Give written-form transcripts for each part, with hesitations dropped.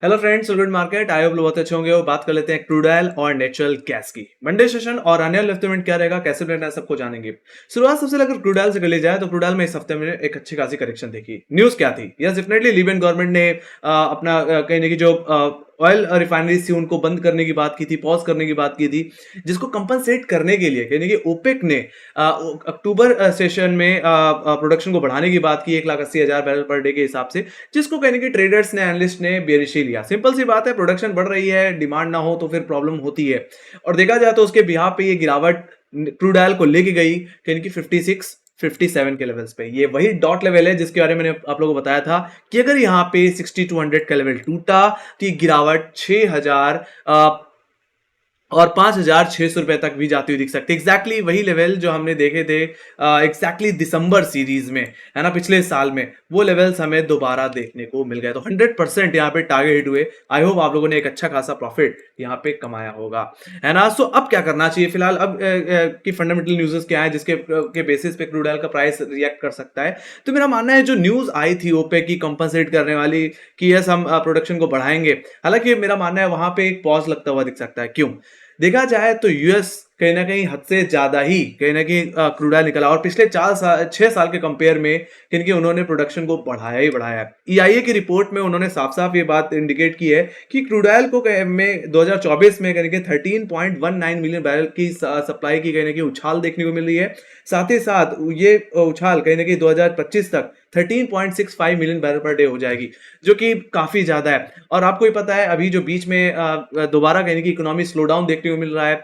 Hello friends, good market. I hope लोग बहुत अच्छे होंगे। और बात कर लेते हैं क्रूड ऑयल और नेचुरल गैस की। मंडे सेशन और एनुअल लिफ्टमेंट क्या रहेगा, कैसे प्लान है, सबको जानेंगे। शुरुआत सबसे अगर क्रूड ऑयल से कर ली जाए तो क्रूड ऑयल में इस हफ्ते में एक अच्छी खासी करेक्शन देखी। न्यूज क्या थी? यस, डेफिनेटली लिबियन गवर्नमेंट ने अपना कहीं ना कहीं जो ऑयल रिफाइनरीज थी उनको बंद करने की बात की थी, पॉज करने की बात की थी, जिसको कंपनसेट करने के लिए कहीं ना कहीं ओपेक ने अक्टूबर सेशन में प्रोडक्शन को बढ़ाने की बात की 1,80,000 बैरल पर डे के हिसाब से, जिसको कहने की ट्रेडर्स ने, एनालिस्ट ने बेरिशी लिया। सिंपल सी बात है, प्रोडक्शन बढ़ रही है, डिमांड ना हो तो फिर प्रॉब्लम होती है। और देखा जाए तो उसके बिहाफ पे ये गिरावट क्रूड ऑयल को लेके गई कहीं की 56 57 के लेवल्स पे। ये वही डॉट लेवल है जिसके बारे में मैंने आप लोगों को बताया था कि अगर यहाँ पे 6200 का लेवल टूटा तो ये गिरावट 6000 और 5,600 रुपए तक भी जाती हुई दिख सकती है। एग्जैक्टली वही लेवल जो हमने देखे थे एग्जैक्टली दिसंबर सीरीज में, है ना, पिछले साल में। वो लेवल्स हमें दोबारा देखने को मिल गए। तो 100% यहाँ पे टारगेट हिट हुए। आई होप आप लोगों ने एक अच्छा खासा प्रॉफिट यहाँ पे कमाया होगा, है ना। सो अब क्या करना चाहिए फिलहाल, अब की फंडामेंटल न्यूज़ क्या है जिसके के बेसिस पे क्रूड ऑयल का प्राइस रिएक्ट कर सकता है। तो मेरा मानना है जो न्यूज आई थी ओपेक की कंपनसेट करने वाली कि यस हम प्रोडक्शन को बढ़ाएंगे, हालांकि मेरा मानना है वहां पे एक पॉज लगता हुआ दिख सकता है। क्यों? देखा जाए तो यूएस कहीं ना कहीं हद से ज्यादा ही कहीं ना कहीं क्रूड ऑयल निकला, और पिछले 6 साल के कंपेयर में कहीं उन्होंने प्रोडक्शन को बढ़ाया ही बढ़ाया। ईआईए की रिपोर्ट में उन्होंने साफ साफ ये बात इंडिकेट की है कि क्रूड ऑयल को में 2024 में कहीं 13.19 मिलियन बैरल की सप्लाई की कहीं उछाल देखने को मिल रही है। साथ ही साथ ये उछाल कहीं ना कहीं 2025 तक 13.65 मिलियन बैरल पर डे हो जाएगी, जो कि काफी ज्यादा है। और आपको ही पता है अभी जो बीच में दोबारा कहने की इकोनॉमी स्लो डाउन देखने को मिल रहा है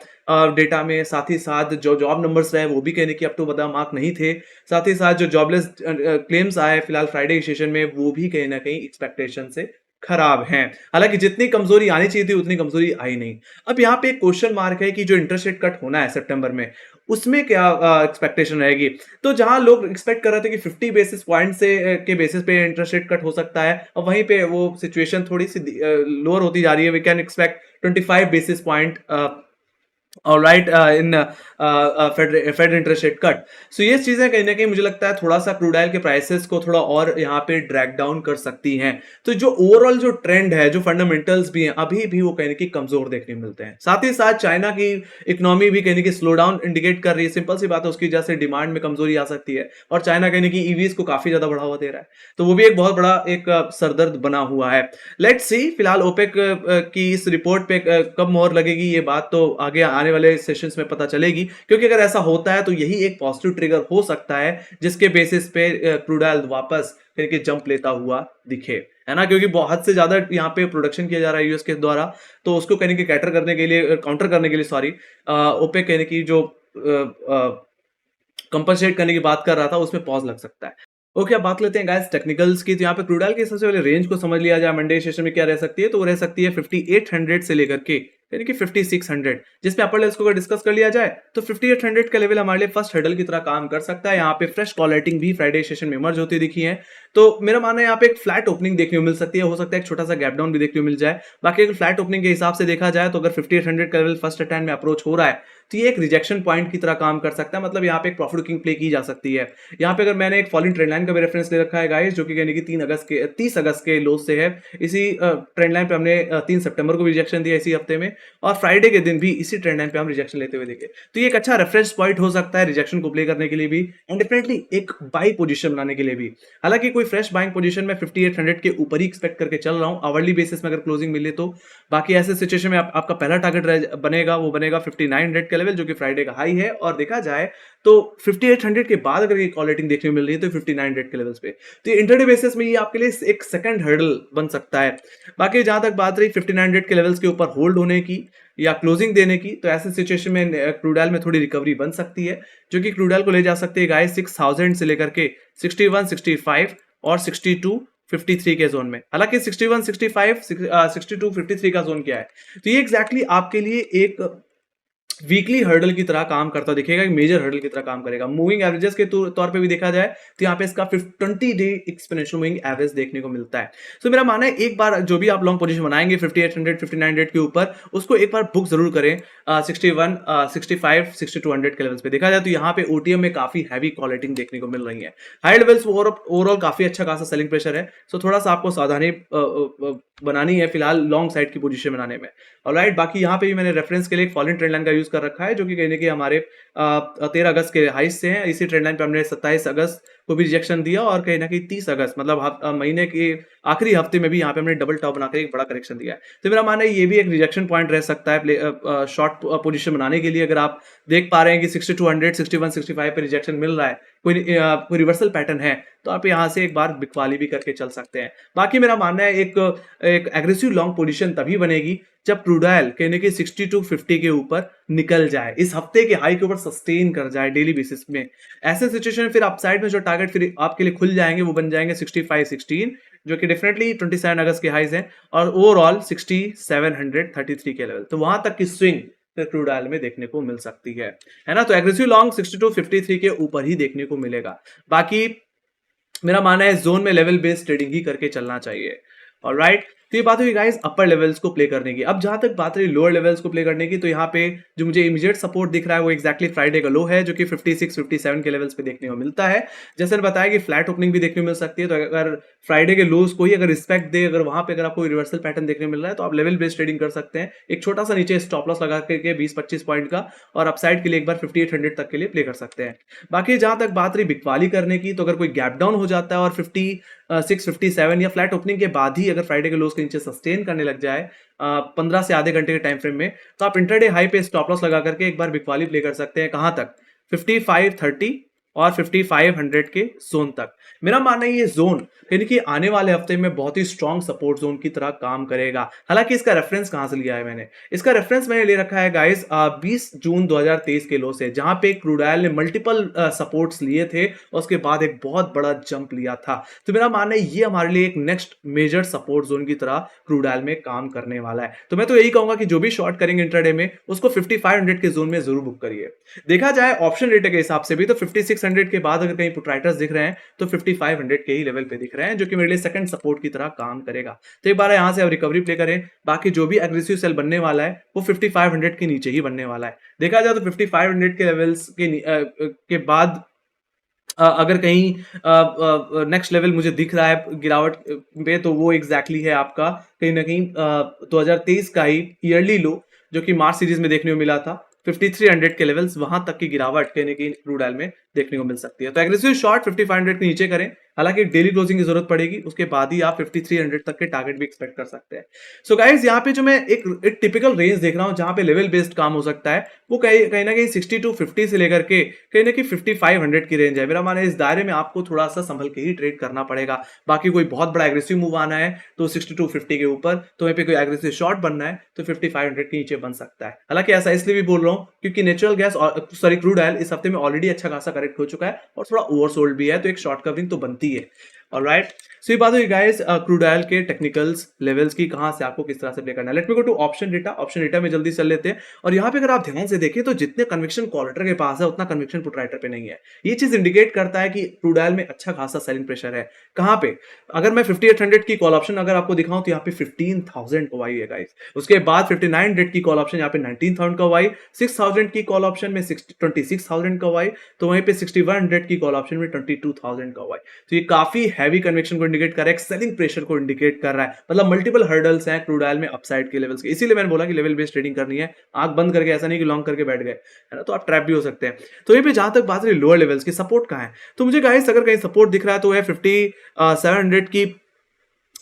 डेटा में। साथ ही साथ जो जॉब नंबर्स रहे वो भी कहने की अप टू बता मार्क नहीं थे। साथ ही साथ जो जॉबलेस क्लेम्स आए फिलहाल फ्राइडे सेशन में, वो भी कहीं ना कहीं एक्सपेक्टेशन से खराब हैं। हालांकि जितनी कमजोरी आनी चाहिए थी उतनी कमजोरी आई नहीं। अब यहाँ पे एक क्वेश्चन मार्क है कि जो इंटरेस्ट रेट कट होना है सितंबर में, उसमें क्या एक्सपेक्टेशन रहेगी। तो जहां लोग एक्सपेक्ट कर रहे थे कि 50 बेसिस पॉइंट से के बेसिस पे इंटरेस्ट रेट कट हो सकता है, और वहीं पे वो सिचुएशन थोड़ी सी लोअर होती जा रही है। We can expect 25 basis point और right in Fed interest rate cut. So ये चीजें कहीं ना कहीं मुझे लगता है थोड़ा सा क्रूड ऑयल के प्राइसेस को थोड़ा और यहाँ पे ड्रैग डाउन कर सकती हैं। तो जो ओवरऑल जो ट्रेंड है, जो फंडामेंटल्स भी हैं, अभी भी वो कहने की कमजोर देखने को मिलते हैं। साथ ही साथ चाइना की इकोनॉमी भी कहने की स्लो डाउन इंडिकेट कर रही है। सिंपल सी बात है, उसकी वजह से डिमांड में कमजोरी आ सकती है, और चाइना कहने की ईवीज को काफी ज्यादा बढ़ावा दे रहा है। तो वो भी एक बहुत बड़ा एक सरदर्द बना हुआ है। लेट्स सी फिलहाल ओपेक की इस रिपोर्ट पे कब मोहर लगेगी, ये बात तो आगे आने वाले सेशंस में पता चलेगी। क्योंकि अगर ऐसा होता है तो यही एक पॉजिटिव ट्रिगर हो सकता है जिसके बेसिस पे क्रूड ऑयल वापस करके जंप लेता हुआ दिखे, है ना। क्योंकि बहुत से ज्यादा यहाँ पे प्रोडक्शन किया जा रहा है यूएस के द्वारा, तो उसको कहने की कैटर करने के लिए, काउंटर करने के लिए, सॉरी, ओपेक कहने की जो कंपनसेट करने की बात कर रहा था उसमें पॉज लग सकता है। ओके, अब बात लेते हैं गाइस टेक्निकल्स की। तो यहाँ पे क्रूड ऑयल की सबसे पहले रेंज को समझ लिया जाए मंडे सेशन में क्या रह सकती है। तो वो रह सकती है 5800 से लेकर के यानी कि 5600, जिसमें अपर लेवल्स को अगर डिस्कस कर लिया जाए तो 5800 का लेवल हमारे लिए फर्स्ट हर्डल की तरह काम कर सकता है। यहाँ पे फ्रेश कॉल राइटिंग भी फ्राइडे सेशन में इमर्ज होती दिखी है। तो मेरा मानना है यहाँ पे एक फ्लैट ओपनिंग देखने को मिल सकती है, हो सकता है एक छोटा सा गैप डाउन भी देखने को मिल जाए। बाकी अगर फ्लैट ओपनिंग के हिसाब से देखा जाए तो अगर 5800 का लेवल फर्स्ट अटेम्प्ट में अप्रोच हो रहा है तो ये एक रिजेक्शन पॉइंट की तरह काम कर सकता है। मतलब यहाँ पे एक प्रॉफिट बुकिंग प्ले की जा सकती है। यहाँ पे अगर मैंने एक फॉलिंग ट्रेंड लाइन का भी रेफरेंस ले रखा है गाइस, जो कि कहने की 30 अगस्त के लो से है। इसी ट्रेंड लाइन पे हमने 3 सितंबर को भी रिजेक्शन दिया इसी हफ्ते में, और फ्राइडे के दिन भी इसी ट्रेंड लाइन पे हम रिजेक्शन लेते हुए देखे। तो ये एक अच्छा रेफरेंस पॉइंट हो सकता है रिजेक्शन को प्ले करने के लिए भी, एंड डेफिनेटली एक बाई पोजीशन बनाने के लिए भी। हालांकि कोई फ्रेश बाइंग पोजीशन में 5800 के ऊपर ही एक्सपेक्ट करके चल रहा हूं आवरली बेसिस में अगर क्लोजिंग मिले तो। बाकी ऐसे सिचुएशन में आपका पहला टारगेट बनेगा, वो बनेगा 5900 का लेवल, जो कि फ्राइडे का हाई है। और देखा जाए तो 5800 के बाद अगर ये कॉल रेटिंग देखने को मिल रही है तो 5900 के लेवल्स पे, तो इंटरडे बेसिस में ये आपके लिए एक सेकंड हर्डल बन सकता है। बाकी जहां तक बात रही 5900 के लेवल्स के ऊपर होल्ड होने की या क्लोजिंग देने की, तो ऐसे सिचुएशन में क्रूड ऑयल में थोड़ी रिकवरी बन सकती है, जो कि क्रूड ऑयल को ले जा सकती है गाइस 6000 से लेकर के 61, 65 और 62, 53 के जोन में। हालांकि 61, 65, 62, 53 का जोन क्या है, तो ये एग्जैक्टली आपके लिए एक वीकली हर्डल की तरह काम करता दिखेगा, एक मेजर हर्डल की तरह काम करेगा। मूविंग एवरेजेस के तौर पे भी देखा जाए तो यहाँ पे इसका 20 डे एक्सपोनेंशियल मूविंग एवरेज देखने को मिलता है। तो मेरा मानना है एक बार जो भी आप लॉन्ग पोजीशन बनाएंगे 5800 5900 के ऊपर, उसको एक बार बुक जरूर करें 61 65 6200 के लेवल्स पे। देखा जाए तो यहाँ पे ओटीएम में काफी हैवी क्वालिटी देखने को मिल रही है। हाई लेवल्स ओवरऑल काफी अच्छा खासा सेलिंग प्रेशर है, सो थोड़ा सा आपको सावधानी बनानी है फिलहाल लॉन्ग साइड की पोजीशन बनाने में। ऑलराइट, बाकी यहाँ पे भी मैंने रेफरेंस के लिए एक फॉलिंग ट्रेंड लाइन का यूज कर रखा है, जो कि कहने की हमारे 13 अगस्त के हाइस से है। इसी ट्रेंड लाइन पे हमने 27 अगस्त को भी रिजेक्शन दिया और कहीं ना कहीं 30 अगस्त मतलब महीने के आखिरी हफ्ते में भी यहाँ पे हमने डबल टॉप बनाकर एक बड़ा करेक्शन दिया है। तो मेरा मानना है ये भी एक रिजेक्शन पॉइंट रह सकता है शॉर्ट पोजीशन बनाने के लिए। अगर आप देख पा रहे हैं कि 6200 61 65 पे रिजेक्शन मिल रहा है, कोई रिवर्सल पैटर्न है, तो आप यहाँ से एक बार बिकवाली भी करके चल सकते हैं। बाकी मेरा मानना है एक एग्रेसिव लॉन्ग पोजीशन तभी बनेगी जब क्रूड ऑयल कहने की 6250 के ऊपर निकल जाए, इस हफ्ते के हाई के ऊपर सस्टेन कर जाए डेली बेसिस में। ऐसे सिचुएशन में फिर अपसाइड में जो टारगेट फिर आपके लिए खुल जाएंगे वो बन जाएंगे 6516, जो कि डेफिनेटली 27 अगस्त के हाईज हैं, और ओवरऑल 6733 के लेवल। तो वहां तक की स्विंग क्रूड ऑयल में देखने को मिल सकती है ना। तो एग्रेसिव लॉन्ग 6253 के ऊपर ही देखने को मिलेगा। बाकी मेरा मानना है जोन में लेवल बेस्ड ट्रेडिंग ही करके चलना चाहिए। ऑलराइट, तो ये बात हुई गाइस अपर लेवल्स को प्ले करने की। अब जहां तक बात रही लोअर लेवल्स को प्ले करने की, तो यहाँ पे जो मुझे इमीडिएट सपोर्ट दिख रहा है वो एक्जैक्टली फ्राइडे का लो है, जो कि 56 57 के लेवल्स पे देखने को मिलता है। जैसे मैंने बताया कि फ्लैट ओपनिंग भी देखने को मिल सकती है, तो अगर फ्राइडे के लोज को ही अगर रिस्पेक्ट दे, अगर वहां पे अगर आपको रिवर्सल पैटर्न देखने को मिल रहा है, तो आप लेवल बेस्ड ट्रेडिंग कर सकते हैं। एक छोटा सा नीचे स्टॉप लॉस लगा करके 20-25 पॉइंट का, और अपसाइड के लिए एक बार 5800 तक के लिए प्ले कर सकते हैं। बाकी जहां तक बात रही बिकवाली करने की, तो अगर कोई गैप डाउन हो जाता है और 56-57 या फ्लैट ओपनिंग के बाद ही अगर फ्राइडे के लोज के नीचे सस्टेन करने लग जाए 15 से आधे घंटे के टाइम फ्रेम में, तो आप इंटरडे हाई पे स्टॉप लॉस लगा करके एक बार बिकवाली प्ले कर सकते हैं। कहां तक? 5530 और 5500 के जोन तक। मेरा मानना है ये जोन यानी कि आने वाले हफ्ते में बहुत ही स्ट्रॉन्ग सपोर्ट जोन की तरह काम करेगा। हालांकि इसका रेफरेंस कहां से लिया है मैंने? इसका रेफरेंस मैंने ले रखा है गाइस 20 जून 2023 के लो से, जहां पे क्रूड ऑयल ने मल्टीपल सपोर्ट्स लिए थे और उसके बाद एक बहुत बड़ा जंप लिया था। तो मेरा मानना है ये हमारे लिए एक नेक्स्ट मेजर सपोर्ट जोन की तरह क्रूड ऑयल में काम करने वाला है। तो मैं तो यही कहूंगा कि जो भी शॉर्ट करेंगे इंट्राडे में, उसको 5500 के जोन में जरूर बुक करिए। देखा जाए ऑप्शन रेट के हिसाब से भी तो 5600 के बाद अगर कहीं पुट राइटर्स दिख रहे हैं तो 5500 के ही लेवल पे दिख रहे हैं, जो कि मेरे लिए सेकंड सपोर्ट की तरह काम करेगा। तो एक बार यहां से अब रिकवरी प्ले करें। बाकी जो भी एग्रेसिव सेल बनने वाला है वो 5500 के नीचे ही बनने वाला है। देखा जाए तो 5500 के लेवल्स के बाद अगर कहीं नेक्स्ट लेवल मुझे दिख रहा है गिरावट पे, तो वो एग्जैक्टली है आपका कहीं ना कहीं 2023 का ही ईयरली लो, जो कि मार्च सीरीज में देखने को मिला था 5300 के लेवल्स। वहां तक की गिरावट कहने की क्रूड ऑयल में देखने को मिल सकती है। तो एग्रेसिव शॉर्ट 5500 के नीचे करें, हालांकि डेली क्लोजिंग की जरूरत पड़ेगी, उसके बाद ही आप 5300 तक के टारगेट भी एक्सपेक्ट कर सकते हैं। सो गाइस यहाँ पे जो मैं एक टिपिकल रेंज देख रहा हूं जहां पे लेवल बेस्ड काम हो सकता है, वो कहीं ना कहीं 6250 से लेकर के कहीं ना कहीं 5500 की रेंज है। मेरा मानना है इस दायरे में आपको थोड़ा सा संभल के ही ट्रेड करना पड़ेगा। बाकी कोई बहुत बड़ा एग्रेसिव मूव आना है तो 6250 के ऊपर, तो वहीं पे कोई एग्रेसिव शॉर्ट बनना है तो 5500 के नीचे बन सकता है। हालांकि ऐसा इसलिए भी बोल रहा हूं क्योंकि natural gas sorry crude oil इस हफ्ते में ऑलरेडी अच्छा खासा करेक्ट हो चुका है और थोड़ा ओवरसोल्ड भी है, तो एक शॉर्ट कवरिंग तो बनती है। ऑलराइट, सो ये बात हुई गाइस क्रूड ऑयल के टेक्निकल्स लेवल्स की, कहां से आपको किस तरह से प्ले करना है। Let me go to option data. Option data में जल्दी चल लेते हैं, और यहाँ पे अगर आप ध्यान से देखें तो जितने कन्विक्शन कॉल राइटर के पास है उतना कन्विक्शन पुट राइटर पे नहीं है। ये चीज इंडिकेट करता है कि क्रूड ऑयल में अच्छा खासा सेलिंग प्रेशर है। कहां पे? अगर मैं 5800 की कॉल ऑप्शन अगर आपको दिखाऊं तो यहाँ पे 15000 को वाई है गाइस। उसके बाद 5900 की कॉल ऑप्शन यहाँ पे 19000 का वाई, 6000 की कॉल ऑप्शन में 26000 का वाई, तो वहीं पे 6100 की कॉल ऑप्शन में 22000 का वाई। तो ये काफी हैवी कन्विक्शन को इंडिकेट कर रहा है, सेलिंग प्रेशर को इंडिकेट कर रहा है। मतलब मल्टीपल हर्डल्स हैं क्रूड ऑयल में अपसाइड के लेवल्स के। इसीलिए मैंने बोला कि लेवल बेस्ड ट्रेडिंग करनी है, आंख बंद करके, ऐसा नहीं कि लॉन्ग करके बैठ गए, है ना, तो आप ट्रैप भी हो सकते हैं। तो ये पे जहां तक बात रही लोअर लेवल्स की, सपोर्ट कहां है, तो मुझे गाइस अगर कहीं सपोर्ट दिख रहा है तो है 5700 की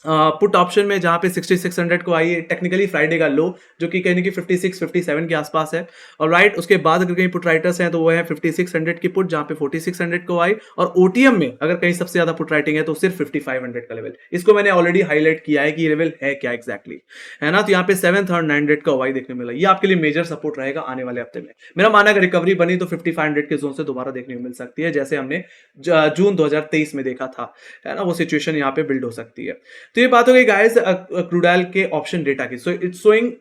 पुट ऑप्शन में, जहां पे 6600 को आई है टेक्निकली फ्राइडे का लो, जो कि कहने की 56 57 के आसपास है। और राइट, उसके बाद अगर कहीं पुट राइटर्स हैं तो वो है 5600 की पुट, जहां पे 4600 को आई। और ओटीएम में अगर कहीं सबसे ज्यादा पुट राइटिंग है तो सिर्फ 5500 का लेवल। इसको मैंने ऑलरेडी हाईलाइट किया है कि ये लेवल है क्या एग्जैक्टली, है ना। तो यहाँ पे 7900 का वाई देखने मिला, ये आपके लिए मेजर सपोर्ट रहेगा आने वाले हफ्ते में। मेरा मानना है रिकवरी बनी तो 5500 के जोन से दोबारा देखने को मिल सकती है, जैसे हमने जून 2023 में देखा था, है ना। वो सिचुएशन यहाँ पे बिल्ड हो सकती है। तो ये बात हो गई गाइस क्रूड ऑयल के ऑप्शन डेटा की। So it's showing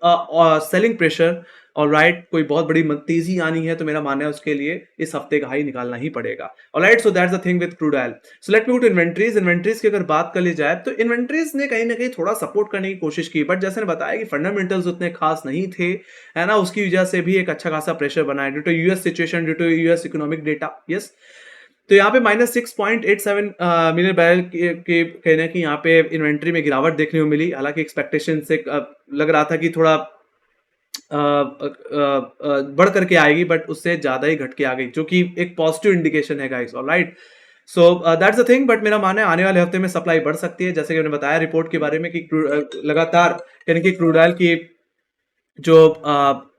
selling pressure alright, कोई बहुत बड़ी तेजी आनी है तो मेरा मानना है उसके लिए इस हफ्ते का हाई निकालना ही पड़ेगा। Alright, so that's the thing with crude oil. So let me go to inventories. Inventories की अगर बात कर ली जाए तो इन्वेंट्रीज ने कहीं ना कहीं थोड़ा सपोर्ट करने की कोशिश की, बट जैसे ने बताया कि फंडामेंटल्स उतने खास नहीं थे, है ना, उसकी वजह से भी एक अच्छा खासा प्रेशर बना है due to US situation, due to US economic data. Yes, तो यहाँ पे -6.87 मिलियन बैरल के कहना कि यहाँ पे इन्वेंट्री में गिरावट देखने को मिली। हालांकि एक्सपेक्टेशन से लग रहा था कि थोड़ा बढ़ करके आएगी, बट उससे ज्यादा ही घट के आ गई, जो कि एक पॉजिटिव इंडिकेशन है guys. Alright, so that's the thing, but मेरा मानना है आने वाले हफ्ते में सप्लाई बढ़ सकती है, जैसे कि मैंने बताया रिपोर्ट के बारे में कि लगातार यानी कि क्रूड ऑयल की जो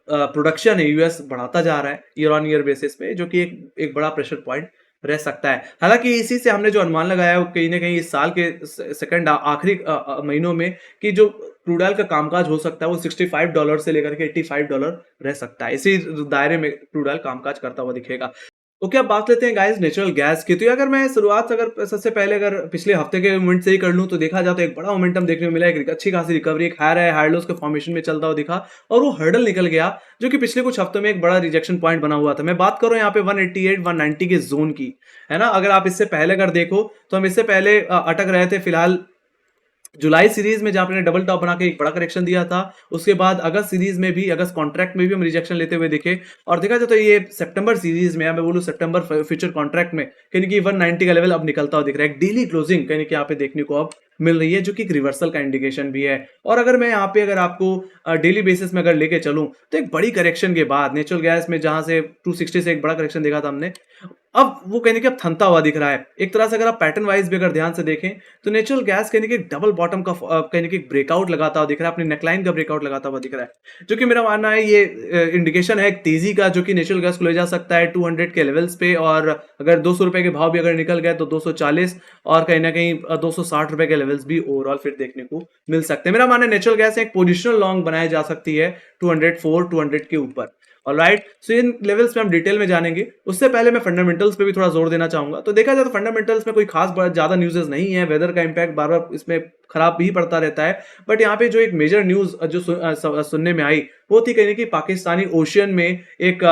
प्रोडक्शन है यूएस बढ़ाता जा रहा है ईयर ऑन ईयर बेसिस पे, जो कि एक बड़ा प्रेशर पॉइंट रह सकता है। हालांकि इसी से हमने जो अनुमान लगाया है वो कहीं ना कहीं इस साल के सेकंड आखिरी महीनों में कि जो क्रूड ऑयल का कामकाज हो सकता है वो $65 से लेकर के $85 रह सकता है। इसी दायरे में क्रूड ऑयल कामकाज करता हुआ दिखेगा। ओके, अब बात लेते हैं गाइस नेचुरल गैस की। तो अगर मैं शुरुआत अगर सबसे पहले अगर पिछले हफ्ते के मोमेंट से ही कर लूं तो देखा जाए तो एक बड़ा मोमेंटम देखने को मिला, एक अच्छी खासी रिकवरी, एक हायर है हायर लोस के फॉर्मेशन में चलता हुआ दिखा और वो हर्डल निकल गया, जो कि पिछले कुछ हफ्तों में एक बड़ा रिजेक्शन पॉइंट बना हुआ था। मैं बात कर रहा हूं यहाँ पे 188 190 के जोन की, है ना। अगर आप इससे पहले अगर देखो तो हम इससे पहले अटक रहे थे फिलहाल जुलाई सीरीज में, जहां पे डबल टॉप बना के एक बड़ा करेक्शन दिया था। उसके बाद अगस्त सीरीज में भी, अगस्त कॉन्ट्रैक्ट में भी हम रिजेक्शन लेते हुए दिखे, और देखा जाए तो ये सितंबर सीरीज में, मैं बोलूं सितंबर फ्यूचर कॉन्ट्रैक्ट में कहीं कि 190 का लेवल अब निकलता हुआ दिख रहा है। एक डेली क्लोजिंग कहीं कि यहाँ पे देखने को अब मिल रही है, जो कि एक रिवर्सल का इंडिकेशन भी है। और अगर मैं यहाँ पे अगर आपको डेली बेसिस में अगर लेके चलूं तो एक बड़ी करेक्शन के बाद नेचुरल गैस में जहां से 260 से एक बड़ा करेक्शन देखा था हमने, अब वो कहने के अब थनता हुआ दिख रहा है। एक तरह से अगर आप पैटर्न वाइज भी अगर ध्यान से देखें तो नेचुरल गैस कहने के डबल बॉटम का कहने के ब्रेकआउट लगाता हुआ दिख रहा है, अपनी नेकलाइन का ब्रेकआउट लगाता हुआ दिख रहा है, जो कि मेरा मानना है ये इंडिकेशन है एक तेजी का, जो कि नेचुरल गैस को ले जा सकता है 200 के लेवल्स पे। और अगर 200 रुपए के भाव भी अगर निकल गए तो 240 और कहीं ना कहीं 260 रुपए के लेवल्स भी ओवरऑल फिर देखने को मिल सकते हैं। मेरा मानना है नेचुरल गैस एक पोजिशनल लॉन्ग बनाई जा सकती है 204 200 के ऊपर। ऑलराइट, सो इन लेवल्स पे हम डिटेल में जानेंगे। उससे पहले मैं फंडामेंटल्स पे भी थोड़ा जोर देना चाहूंगा। तो देखा जाए तो फंडामेंटल्स में कोई खास ज्यादा न्यूज़ नहीं है, वेदर का इंपैक्ट बार बार इसमें खराब भी पड़ता रहता है, बट यहाँ पे जो एक मेजर न्यूज जो सुनने में आई वो थी कहने की पाकिस्तानी ओशियन में एक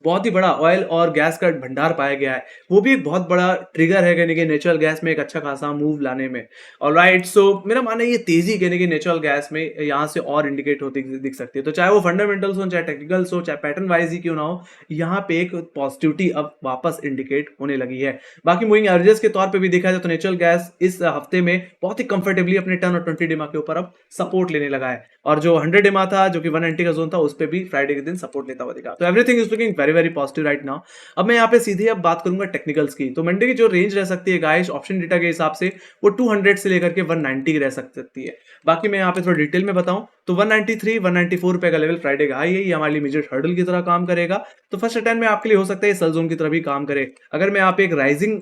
बहुत ही बड़ा ऑयल और गैस का भंडार पाया गया है। वो भी एक बहुत बड़ा ट्रिगर है कहने के नेचुरल गैस में एक अच्छा खासा मूव लाने में। ऑलराइट, सो मेरा मानना है ये तेजी कहने की नेचुरल गैस में यहाँ से और इंडिकेट होती दिख सकती है। तो चाहे वो फंडामेंटल्स हो, चाहे टेक्निकल्स हो, चाहे पैटर्न वाइज ही क्यों ना हो, यहाँ पे एक पॉजिटिविटी अब वापस इंडिकेट होने लगी है। बाकी मूविंग एवरेजेस के तौर पर भी देखा जाए तो नेचुरल गैस इस हफ्ते में बहुत ही कंफर्टेबली अपने 10 और 20 डेमा के ऊपर अब सपोर्ट लेने लगा है, और जो 100 डेमा था जो कि 190 का जोन था उस पर भी फ्राइडे के दिन सपोर्ट लेता हुआ दिखा। तो everything is looking very very positive right now. अब मैं यहाँ पे सीधे अब बात करूंगा टेक्निकल्स की। तो मंडे की जो रेंज रह सकती है गाइस ऑप्शन डेटा के हिसाब से वो 200 से लेकर के 190 की रह सकती है। बाकी मैं यहाँ पे थोड़ा डिटेल में बताऊं तो 193 194 रुपए का लेवल फ्राइडे का हाई है, ये हमारे लिए मेजर हर्डल की तरह काम करेगा। तो फर्स्ट अटेम्प्ट में आपके लिए हो सकता है सेल जोन की तरह भी काम करे। अगर मैं यहाँ पे एक राइजिंग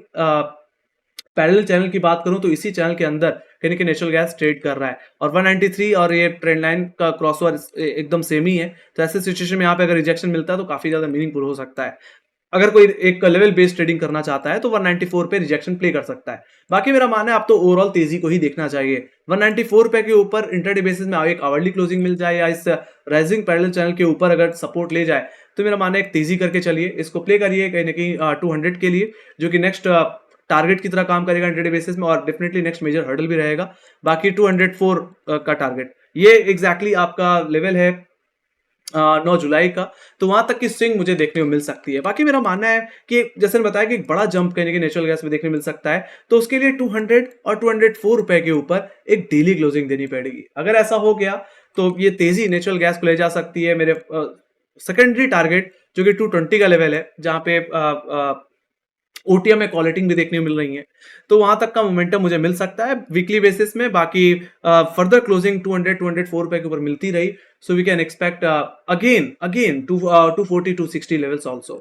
पैरेलल चैनल की बात करूं तो इसी चैनल के अंदर कहीं कि नेचुरल गैस ट्रेड कर रहा है, और 193 और ये ट्रेंड लाइन का क्रॉसओवर एकदम सेम ही है। तो ऐसे सिचुएशन में यहाँ पे अगर रिजेक्शन मिलता है तो काफी ज्यादा मीनिंगफुल हो सकता है। अगर कोई एक लेवल बेस्ड ट्रेडिंग करना चाहता है तो 194 पे रिजेक्शन प्ले कर सकता है। बाकी मेरा मानना है आप तो ओवरऑल तेजी को ही देखना चाहिए। 194 रुपए के ऊपर इंटरडे बेसिस में एक आवरली क्लोजिंग मिल जाए या इस राइजिंग पैरेलल चैनल के ऊपर अगर सपोर्ट ले जाए तो मेरा मानना है एक तेजी करके चलिए, इसको प्ले करिए कहीं ना कहीं 200 के लिए, जो कि नेक्स्ट टारगेट की तरह काम करेगा इंटरडे बेसिस में, और डेफिनेटली नेक्स्ट मेजर हर्डल भी रहेगा। बाकी 204 का टारगेट ये एग्जैक्टली आपका लेवल है 9 जुलाई का, तो वहां तक की स्विंग मुझे देखने को मिल सकती है। बाकी मेरा मानना है कि जैसे मैंने बताया कि एक बड़ा जंप कहने के नेचुरल गैस में देखने मिल सकता है, तो उसके लिए 200 और 204 रुपए के ऊपर एक डेली क्लोजिंग देनी पड़ेगी। अगर ऐसा हो गया तो ये तेजी नेचुरल गैस को ले जा सकती है मेरे सेकेंडरी टारगेट जो कि 220 का लेवल है, जहां पे ओटीएम में क्वालिटी भी देखने को मिल रही है, तो वहां तक का मोमेंटम मुझे मिल सकता है वीकली बेसिस में। बाकी फर्दर क्लोजिंग 200 204 रुपए के ऊपर मिलती रही, so we can expect again 240 260 levels also,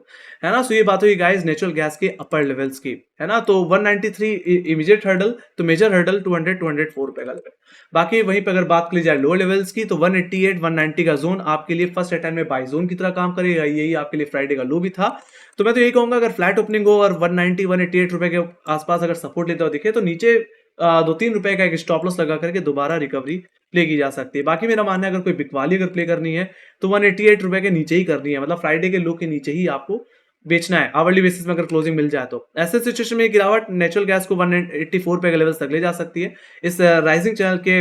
है ना। सो ये बात हुई गाइस नेचुरल गैस के अपर लेवल्स की, है ना। तो 193 इमीडिएट हर्डल, तो मेजर हर्डल 200 204 रुपए का लेवल। बाकी वहीं पर अगर बात की जाए लोअर लेवल्स की तो 188 190 का जोन आपके लिए फर्स्ट अटेम्प्ट में बाय जोन की तरह काम करेगा, यही आपके लिए फ्राइडे का लो भी था। तो मैं तो यही कहूंगा अगर फ्लैट ओपनिंग हो और 190 188 रुपए के आसपास अगर सपोर्ट लेता हुआ दिखे तो नीचे 2-3 रुपए का एक स्टॉप लॉस लगा करके दोबारा रिकवरी प्ले की जा सकती है। बाकी मेरा मानना है अगर कोई बिकवाली अगर प्ले करनी है तो 188 रुपए के नीचे ही करनी है, मतलब फ्राइडे के लो के नीचे ही आपको बेचना है आवरली बेसिस में अगर क्लोजिंग मिल जाए तो। ऐसे सिचुएशन में गिरावट नेचुरल गैस को 184 रुपए के लेवल्स तक ले जा सकती है। इस राइजिंग चैनल के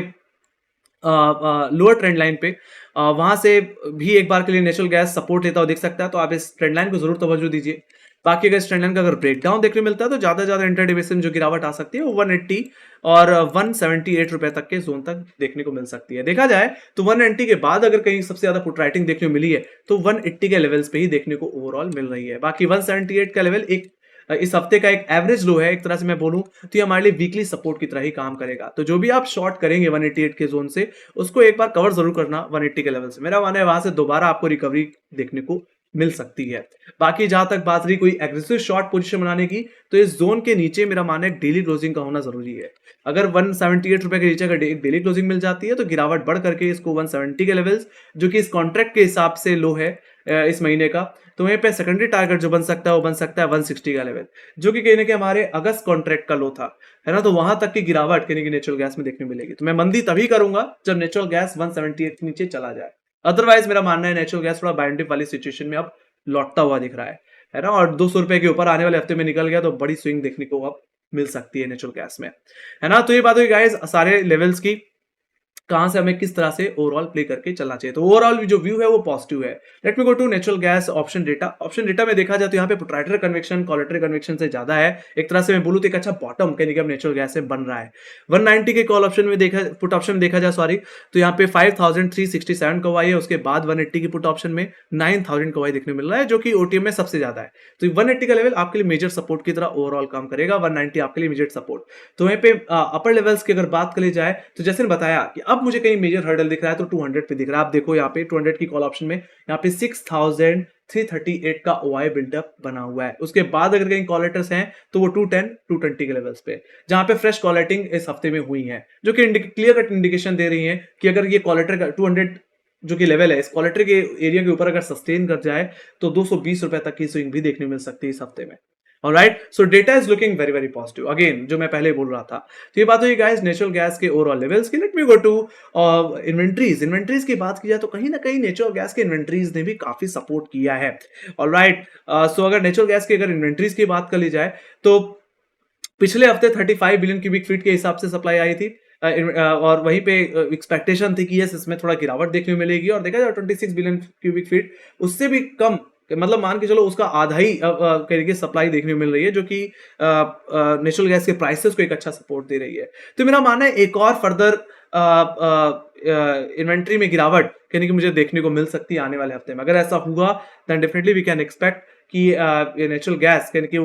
लोअर ट्रेंड लाइन पे वहां से भी एक बार के लिए नेचुरल गैस सपोर्ट लेता हुआ दिख सकता है, तो आप इस ट्रेंड लाइन को जरूर तवज्जो दीजिए। बाकी अगर इस ट्रेंड लाइन का अगर ब्रेकडाउन देखने मिलता है तो ज्यादा ज्यादा इंटरडे बेसिस में जो गिरावट आ सकती है वो 180 और 178 रुपए तक के जोन तक देखने को मिल सकती है। देखा जाए तो 190 के बाद अगर कहीं सबसे ज्यादा पुट राइटिंग देखने को मिली है तो 180 के लेवल्स पे ही देखने को ओवरऑल मिल रही है। बाकी 178 का लेवल एक इस हफ्ते का एक एवरेज लो है, एक तरह से मैं बोलूं तो ये हमारे लिए वीकली सपोर्ट की तरह ही काम करेगा। तो जो भी आप शॉर्ट करेंगे 188 के जोन से उसको एक बार कवर जरूर करना 180 के लेवल से। मेरा मानना है वहां से दोबारा आपको रिकवरी देखने को मिल सकती है। बाकी जहां तक बात रही कोई एग्रेसिव शॉर्ट पोजीशन बनाने की, तो इस जोन के नीचे मेरा मानना है डेली क्लोजिंग का होना जरूरी है। अगर 178 रुपए के नीचे अगर डेली क्लोजिंग मिल जाती है तो गिरावट बढ़ करके इसको 170 के लेवल्स जो कि इस कॉन्ट्रैक्ट के हिसाब से लो है इस महीने का, तो वहीं पे सेकेंडरी टारगेट जो बन सकता है वो बन सकता है 160 का लेवल, जो कि कहने के हमारे अगस्त कॉन्ट्रैक्ट का लो था, है ना। तो वहां तक की गिरावट कहने की नेचुरल गैस में देखने मिलेगी। तो मैं मंदी तभी करूंगा जब नेचुरल गैस 178 के नीचे चला जाए। अदरवाइज मेरा मानना है नेचुरल गैस थोड़ा बाइंड डिप वाली सिचुएशन में अब लौटता हुआ दिख रहा है ना। और 200 रुपए के ऊपर आने वाले हफ्ते में निकल गया तो बड़ी स्विंग देखने को अब मिल सकती है नेचुरल गैस में, है ना। तो ये बात हुई गाइस सारे लेवल्स की, कहां से हमें किस तरह से ओवरऑल प्ले करके चलना चाहिए। तो ओवरऑल जो व्यू है वो पॉजिटिव है। Let me go to natural gas option data. Option data में देखा जाए तो यहाँ पे प्रोप्राइटरी कन्वेक्शन कॉलेटरी कन्वेक्शन से ज्यादा है। एक तरह से मैं बोलूं तो एक अच्छा बॉटम कहने का नेचुरल गैस से बन रहा है। 190 के कॉल ऑप्शन में देखा, पुट ऑप्शन में देखा जाए सॉरी, तो यहाँ पे 5367 कवाई है। उसके बाद 180 की पुट ऑप्शन में 9000 कवाई देखने मिल रहा है, जो कि ओटीएम में सबसे ज्यादा है। तो 180 का लेवल आपके लिए मेजर सपोर्ट की तरह ओवरऑल काम करेगा, 190 आपके लिए मेजर सपोर्ट। तो वहीं पे अपर लेवल्स की अगर बात करी जाए तो जैसे बताया कि अब मुझे कहीं मेजर हर्डल दिख रहा है तो 200 पे दिख रहा है। आप देखो यहाँ पे 200 की कॉल ऑप्शन में यहाँ पे 6338 का ओआई बिल्डअप बना हुआ है। उसके बाद अगर कहीं कॉलेटर्स हैं तो वो 210 220 के लेवल्स पे, जहां पे फ्रेश कॉलेटिंग इस हफ्ते में हुई है, जो कि क्लियर कट इंडिकेशन दे रही है कि अगर ये कॉलेटर का 200 जो कि लेवल है इस कॉलेटर के एरिया के ऊपर अगर सस्टेन कर जाए तो 220 रुपए तक की स्विंग भी देखने को मिल सकती है इस हफ्ते में। Alright, so data is looking very very positive again, जो मैं पहले बोल रहा था। तो ये बात हुई गाइस नेचुरल गैस के ओवरऑल लेवल्स की। Let me go to inventories की बात की जाए तो कहीं ना कहीं नेचुरल गैस के इन्वेंट्रीज ने भी काफी सपोर्ट किया है। ऑलराइट, सो अगर नेचुरल गैस की अगर इन्वेंट्रीज की बात कर ली जाए तो पिछले हफ्ते 35 बिलियन क्यूबिक फीट के हिसाब से सप्लाई आई थी, और वहीं पे एक्सपेक्टेशन थी कि यस इसमें थोड़ा गिरावट देखने को मिलेगी, और देखा जाए 26 बिलियन क्यूबिक फीट उससे भी कम, मतलब मान के चलो उसका आधा ही करीब सप्लाई देखने को मिल रही है, जो कि नेचुरल गैस के प्राइसेस को एक अच्छा सपोर्ट दे रही है। तो मेरा मानना है एक और फर्दर इन्वेंट्री में गिरावट कहने की मुझे देखने को मिल सकती है आने वाले हफ्ते में। अगर ऐसा हुआ then definitely we can expect कि नेचुरल गैस कहने की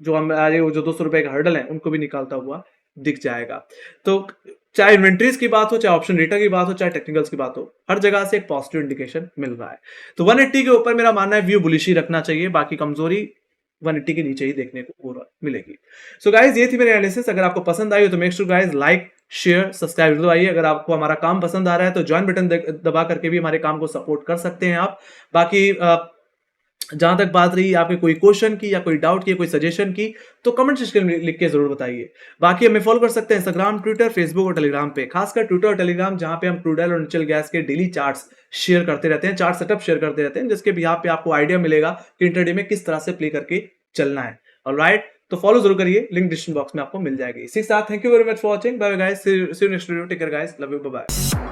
जो हमारे जो 200 रुपए का हर्डल है उनको भी निकालता हुआ दिख जाएगा। तो चाहे इन्वेंट्रीज की बात हो, चाहे ऑप्शन डेटा की बात हो, चाहे टेक्निकल्स की बात हो, हर जगह से एक पॉजिटिव इंडिकेशन मिल रहा है। तो 180 के ऊपर मेरा मानना है व्यू बुलिश ही रखना चाहिए, बाकी कमजोरी 180 के नीचे ही देखने को ओवरऑल मिलेगी। सो गाइज ये थी मेरी एनालिसिस। अगर आपको पसंद आई हो तो make sure guys like share subscribe जरूर आइए। अगर आपको हमारा काम पसंद आ रहा है तो ज्वाइन बटन दबा करके भी हमारे काम को सपोर्ट कर सकते हैं आप। बाकी जहां तक बात रही आपके कोई क्वेश्चन की या कोई डाउट की, कोई सजेशन की, तो कमेंट सेक्शन में लिख के जरूर बताइए। बाकी हमें फॉलो कर सकते हैं इंस्टाग्राम, ट्विटर, फेसबुक और टेलीग्राम पे, खासकर ट्विटर और टेलीग्राम, जहां पे हम क्रूड ऑयल और नेचुरल गैस के डेली चार्ट्स शेयर करते रहते हैं, चार्ट सेटअप शेयर करते रहते हैं, जिसके भी पे आपको आइडिया मिलेगा कि इंटरडे में किस तरह से प्ले करके चलना है। ऑलराइट, तो फॉलो जरूर करिए, लिंक डिस्क्रिप्शन बॉक्स में आपको मिल जाएगी। इसी के साथ thank you very much for watching, bye bye guys, see you next video, take care guys, love you, bye bye.